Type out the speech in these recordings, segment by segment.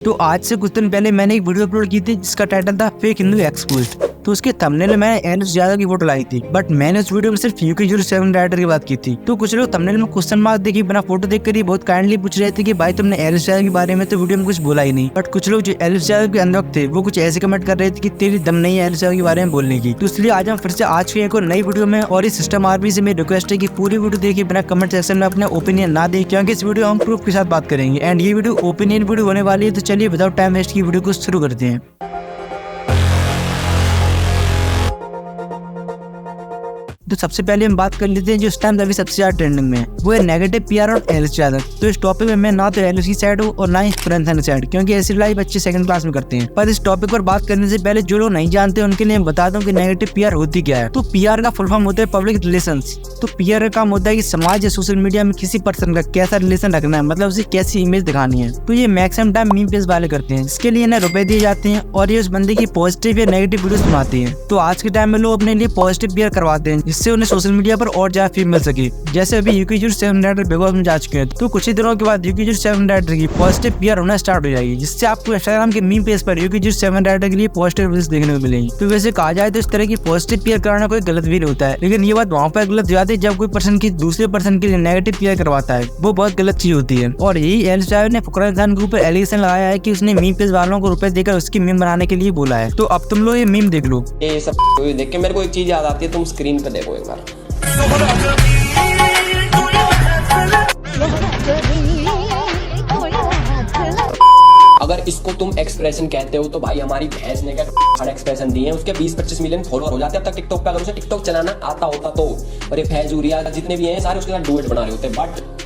तो आज से कुछ दिन पहले मैंने एक वीडियो अपलोड की थी जिसका टाइटल था फेक हिंदू एक्सपोज्ड। तो उसके थंबनेल में मैंने एनएस यादव की फोटो लाई थी, बट मैंने उस वीडियो में सिर्फ UK07 राइटर की बात की थी। तो कुछ लोग थंबनेल में क्वेश्चन मार्क देखी बिना फोटो देखकर ही बहुत काइंडली पूछ रहे थे कि भाई तुमने एनएस यादव के बारे में तो वीडियो में कुछ बोला ही नहीं। बट कुछ लोग जो एनएस यादव के अंदर थे वो कुछ ऐसे कमेंट कर रहे थे कि तेरी दम नहीं है एनएस यादव के बारे में बोलने की। तो इसलिए आज हम फिर से आज की एक और नई वीडियो में, और इस सिस्टम आर्मी से मेरी रिक्वेस्ट है कि पूरी वीडियो देखिए बिना कमेंट सेक्शन में अपना ओपिनियन ना दें, क्योंकि इस वीडियो हम प्रूफ के साथ बात करेंगे एंड ये वीडियो ओपिनियन वीडियो होने वाली है। तो चलिए विदाउट टाइम वेस्ट की वीडियो को शुरू करते हैं। तो सबसे पहले हम बात कर लेते हैं जो इस टाइम अभी सबसे ज्यादा ट्रेंडिंग में है, वो है नेगेटिव पीआर और एनएस यादव। तो इस टॉपिक में मैं ना तो एनएस की साइड हूँ और ना ही फ्रेंड्स साइड, क्योंकि ऐसी लड़ाई बच्चे सेकंड क्लास में करते हैं। पर इस टॉपिक पर बात करने से पहले जो लोग नहीं जानते उनके लिए बता दूं कि नेगेटिव पीआर होती क्या है। तो पीआर का फुल फॉर्म होता है पब्लिक रिलेशंस। तो पीआर का काम होता है कि समाज या सोशल मीडिया में किसी पर्सन का कैसा रिलेशन रखना है, मतलब उसे कैसी इमेज दिखानी है। तो ये मैक्सिमम टाइम मीम पेज वाले करते हैं, इसके लिए इन्हें रुपए दिए जाते हैं और ये उस बंदे की पॉजिटिव या नेगेटिव वीडियोस बनाते हैं। तो आज के टाइम में लोग अपने लिए पॉजिटिव पीआर करवाते हैं जिससे उन्हें सोशल मीडिया पर और ज्यादा फीम मिल सके। जैसे अभी UK07 राइटर बिग बॉस में जा चुके हैं, तो कुछ ही दिनों के बाद UK07 राइटर की पॉजिटिव पीआर होना स्टार्ट हो जाएगी, जिससे आपको इंस्टाग्राम के मीम पेज पर UK07 राइटर के लिए पॉजिटिव रील्स देखने को मिलेंगी। तो वैसे कहा जाए तो इस तरह की पॉजिटिव पीआर कराना कोई गलत भी नहीं होता है, लेकिन ये बात वहाँ पर गलत हो जाती है जब कोई पर्सन की दूसरे पर्सन के लिए नेगेटिव पीआर करवाता है, वो बहुत गलत चीज होती है। और यही एनएस यादव ने फकरान खान के ऊपर एलिगेशन लगाया है कि उसने मीम पेज वालों को रुपए देकर उसकी मीम बनाने के लिए बोला है। तो अब तुम लोग ये मीम देख लो। ये सब देख के मेरे को एक चीज याद आती है, तुम स्क्रीन पे देखो एक बार। अगर इसको तुम एक्सप्रेशन कहते हो तो भाई हमारी भैंस ने क्या एक्सप्रेशन दिए हैं, उसके 20-25 मिलियन फॉलोअर हो जाते हैं अब तक टिकटॉक पे। अगर उसे टिकटॉक चलाना आता होता तो, और ये फैजूरिया जितने भी हैं सारे उसके साथ डुएट बना रहे होते, बट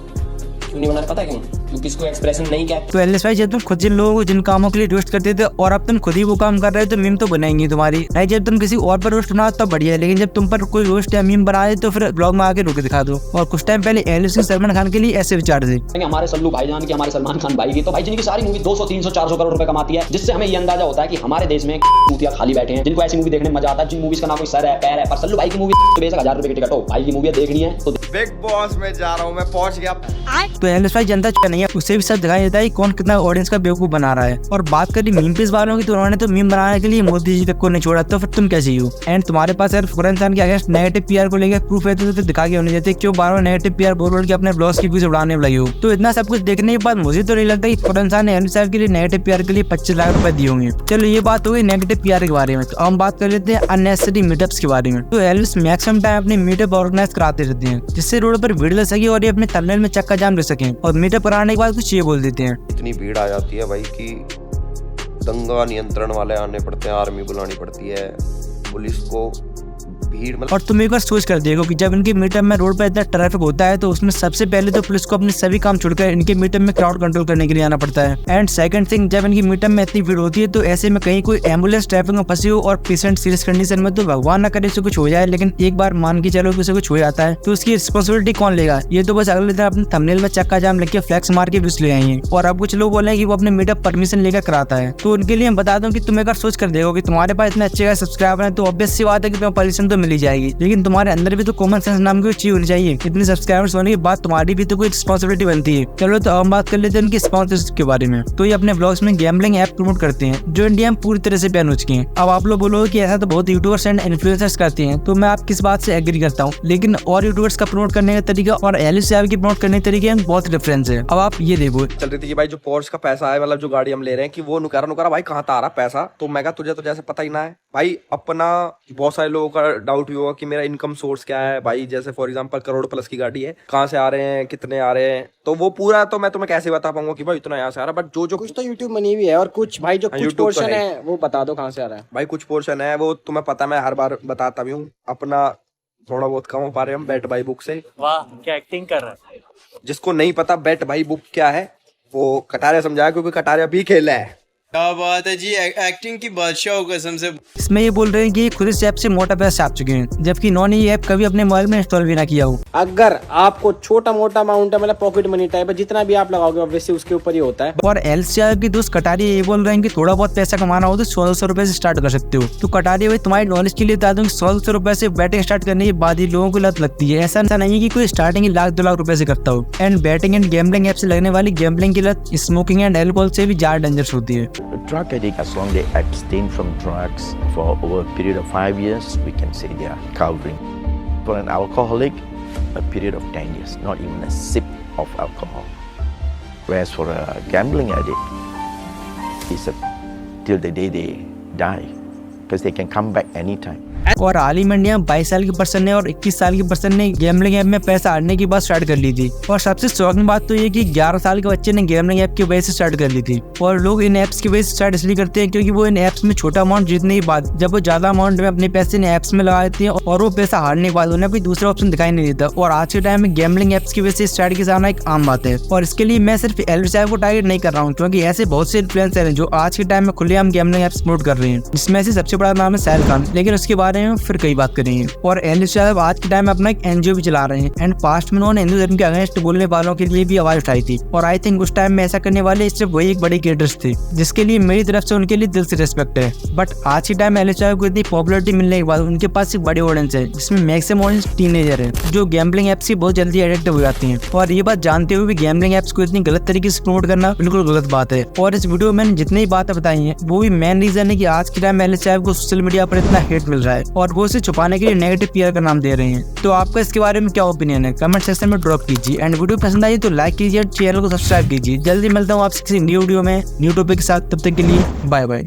क्यों नहीं बना रहे पता है क्यों? क्योंकि इसको एक्सप्रेशन नहीं कहते। तो एलएस भाई, जब तुम खुद जिन लोगों को जिन कामों के लिए रोस्ट करते थे और अब तुम खुद ही वो काम कर रहे हो तो मीम तो बनाएंगी तुम्हारी। नहीं, जब तुम किसी और पर रोस्ट बना तब बढ़िया है, लेकिन जब तुम पर कोई रोस्ट या मीम बना दे तो फिर ब्लॉग में आके रोक दिखा दो। और कुछ टाइम पहले एलएस ने सलमान खान के लिए ऐसे विचार थे, हमारे सल्लू भाईजान की, हमारे सलमान खान भाई की, तो भाई जिनकी सारी मूवी 200, 300, 400 करोड़ रुपए कमाती है, जिससे हमें ये अंदाजा होता है कि हमारे देश में मूतिया खाली बैठे हैं जिनको ऐसी मूवी देखने में मजा आता है, जिन मूवीज का ना कोई सर है पैर है। पर सल्लू भाई की मूवी बेशक 1000 रुपए की टिकट हो, भाई की मूवी देखनी है तो बिग बॉस में जा रहा हूँ मैं, पहुंच गया। तो एलएस भाई जनता नहीं है, उससे भी सब दिखाई देता है कौन कितना ऑडियंस का बेवकूफ बना रहा है। और बात करी मीम पेज वालों की, तो उन्होंने तो मीम बनाने के लिए मोदी जी तक को नहीं छोड़ा, तो फिर तुम कैसे हो? एंड तुम्हारे पास अगर फकरान खान के अगेंस्ट नेगेटिव पीआर को लेकर प्रूफ है तो फिर दिखा के होने देते, क्यों बार-बार नेगेटिव पीआर बोल के अपने ब्लॉग्स की व्यूज उड़ाने लगे हो? तो इतना सब कुछ देखने के बाद मुझे तो नहीं लगता कि फकरान खान ने एनएस यादव के लिए नेगेटिव पीआर के लिए 25 लाख रुपए दिए होंगे। चलो ये बात हो गई नेगेटिव पीआर के बारे में। तो हम बात कर लेते हैं अननेसेसरी मीटअप्स के बारे में। तो एलएस मैक्सिमम टाइम अपने मीटअप ऑर्गेनाइज कराते रहते हैं जिससे रोड पर भीड़ लग सके और ये अपने थंबनेल में चक्का जाम ले सके, और मीटअप कराने के बाद कुछ ये बोल देते हैं, इतनी भीड़ आ जाती है भाई कि दंगा नियंत्रण वाले आने पड़ते हैं, आर्मी बुलानी पड़ती है, पुलिस को भीड़ मतलब। और तुम एक बार सोच कर देखो कि जब इनके मीटअप में रोड पर इतना ट्रैफिक होता है तो उसमें सबसे पहले तो पुलिस को अपने सभी काम छोड़कर इनके मीटअप में क्राउड कंट्रोल करने के लिए आना पड़ता है। एंड सेकंड थिंग, जब इनकी मीटअप में इतनी भीड़ होती है तो ऐसे में कहीं कोई एम्बुलेंस ट्रैफिक में फंसी हो और पेशेंट सीरियस कंडीशन में, तो भगवान ना करे उसे कुछ हो जाए, लेकिन एक बार मान के चलो कि उसे कुछ हो जाता है तो उसकी रिस्पॉन्सिबिलिटी कौन लेगा? ये तो बस अगले दिन अपने थंबनेल में चक्का जाम लेके फ्लैक्स मार के व्यूज ले आएंगे। और अब कुछ लोग बोले हैं कि वो अपने मीटअप परमिशन लेकर कराता है, तो उनके लिए हम बता दूं कि तुम एक बार सोच कर देखो कि तुम्हारे पास इतने अच्छे सब्सक्राइबर है तो ऑब्वियस सी बात है कि तुम्हें परमिशन तो मिली जाएगी, लेकिन तुम्हारे अंदर भी तो कॉमन सेंस नाम की चीज होनी चाहिए। इतने सब्सक्राइबर्स होने के बाद तुम्हारी भी तो कोई रिस्पॉन्सिबिलिटी बनती है। चलो तो हम बात कर लेते हैं उनकी स्पॉन्सरशिप के बारे में। तो ये अपने व्लॉग्स में गैम्बलिंग ऐप प्रमोट करते हैं जो इंडिया में पूरी तरह से बैन हो चुकी हैं। अब आप लोग बोलोगे कि ऐसा तो बहुत यूट्यूबर्स एंड इन्फ्लुएंसर्स करते हैं, तो मैं आप किस बात से एग्री करता हूँ, लेकिन और यूट्यूबर्स का प्रमोट करने का तरीका और एनएस यादव की प्रमोट करने के तरीके में बहुत डिफरेंस है। अब आप ये देखो, चल रही थी कि भाई जो पोर्स का पैसा है, मतलब जो गाड़ी हम ले रहे हैं, कि वो नुकारा नुकारा भाई कहाँ आ रहा पैसा, तो मैं कहा तुझे तो जैसे पता ही ना है भाई। अपना बहुत सारे लोगों का डाउट भी होगा कि मेरा इनकम सोर्स क्या है भाई, जैसे फॉर एग्जांपल करोड़ प्लस की गाड़ी है, कहाँ से आ रहे हैं, कितने आ रहे हैं, तो वो पूरा तो मैं तुम्हें कैसे बता पाऊंगा कि भाई इतना यहाँ से आ रहा है। बट जो कुछ तो यूट्यूब मनी भी है, और कुछ भाई जो कुछ पोर्शन है वो बता दो कहाँ से आ रहा है। भाई कुछ पोर्शन है वो तुम्हें पता, मैं हर बार बताता भी हूँ। अपना थोड़ा बहुत कमा पा रहे हम बेट भाई बुक से। वाह क्या एक्टिंग कर रहा है। जिसको नहीं पता बेट भाई बुक क्या है वो कटारिया समझाया, क्योंकि कटारिया भी खेला है। क्या बात है जी, एक्टिंग की बादशाह हो कसम से। इसमें ये बोल रहे हैं कि खुद इस ऐप से मोटा पैसा छाप चुके हैं, जबकि इन्होंने ये ऐप कभी अपने मोबाइल में इंस्टॉल भी ना किया हो। अगर आपको छोटा मोटा अमाउंट है, मतलब पॉकेट मनी टाइप है, जितना भी आप लगाओगे ऑब्वियसली उसके ऊपर ही होता है। और एलसीआर की दोस्त कटारी ये बोल रहे हैं कि थोड़ा बहुत पैसा कमाना हो तो 1600 रुपए से स्टार्ट कर सकते हो। तो कटारी भाई तुम्हारी नॉलेज के लिए बता दूं कि 1600 रुपए से बैटिंग स्टार्ट करने के बाद ही लोगों को लत लगती है। ऐसा नहीं है कि कोई स्टार्टिंग 1,00,000-2,00,000 रुपए से करता हो। And batting and gambling app से लगने वाली गैम्बलिंग की लत स्मोकिंग एंड एल्कोहल से भी ज्यादा डेंजरस होती है। Drug addict, as long as they abstain from drugs for over a period of 5 years, we can say they are recovering. For an alcoholic, a period of 10 years, not even a sip of alcohol. Whereas for a gambling addict, it's till the day they die, because they can come back anytime. और हाल ही में India 22 साल की person ने और 21 साल की person ने gambling app में पैसा हारने की बात स्टार्ट कर ली थी। और सबसे शॉकिंग बात तो ये कि 11 साल के बच्चे ने गैम्बलिंग ऐप की वजह से स्टार्ट कर ली थी। और लोग इन ऐप्स की वजह से स्टार्ट इसलिए करते हैं क्योंकि वो इन ऐप्स में छोटा अमाउंट जीतने के बाद जब वो ज्यादा अमाउंट में अपने पैसे इन ऐप्स में लगा देते हैं और वो पैसा हारने के बाद उन्हें कोई दूसरा ऑप्शन दिखाई नहीं देता। और आज के टाइम में गैम्बलिंग ऐप्स की वजह से स्टार्ट के सामने एक आम बात है। और इसके लिए मैं सिर्फ एलसीआर को टारगेट नहीं कर रहा हूँ, क्योंकि ऐसे बहुत से इन्फ्लुएंसर हैं जो आज के टाइम में खुलेआम गैम्बलिंग ऐप्स प्रमोट कर रहे हैं, जिसमें से सबसे बड़ा नाम है साहिल खान। लेकिन उसके बारे में फिर कई बात करेंगे। और एलसीआर आज के टाइम में अपना एक एनजीओ भी चला रहे हैं। एंड पास्ट में उन्होंने हिंदू धर्म के अगेंस्ट बोलने वालों के लिए भी आवाज उठाई थी। और आई थिंक उस टाइम में ऐसा करने वाले सिर्फ वही एक बड़े क्रिएटर्स थे, जिसके लिए मेरी तरफ से उनके लिए दिल से रिस्पेक्ट है। बट आज के टाइम एलसीआर को इतनी पॉपुलरिटी मिलने के बाद उनके पास एक बड़ी ऑडियंस है, जिसमें मैक्सिमम ऑडियंस टीनेजर है, जो गैम्बलिंग ऐप्स से बहुत जल्दी एडिक्ट हो जाती हैं। और ये बात जानते हुए भी गैम्बलिंग ऐप्स को इतनी गलत तरीके से प्रमोट करना बिल्कुल गलत बात है। और इस वीडियो में जितनी ही बातें बताई हैं वो भी मेन रीजन है कि आज के टाइम में एलसीआर को सोशल मीडिया पर इतना हेट मिल रहा है और वो उसे छुपाने के लिए नेगेटिव पीआर का नाम दे रहे हैं। तो आपका इसके बारे में क्या ओपिनियन है, कमेंट सेक्शन में ड्रॉप कीजिए। एंड वीडियो पसंद आई तो लाइक कीजिए, चैनल को सब्सक्राइब कीजिए। जल्दी मिलता हूँ आपसे किसी न्यू वीडियो में न्यू टॉपिक के साथ। तब तक के लिए बाय बाय।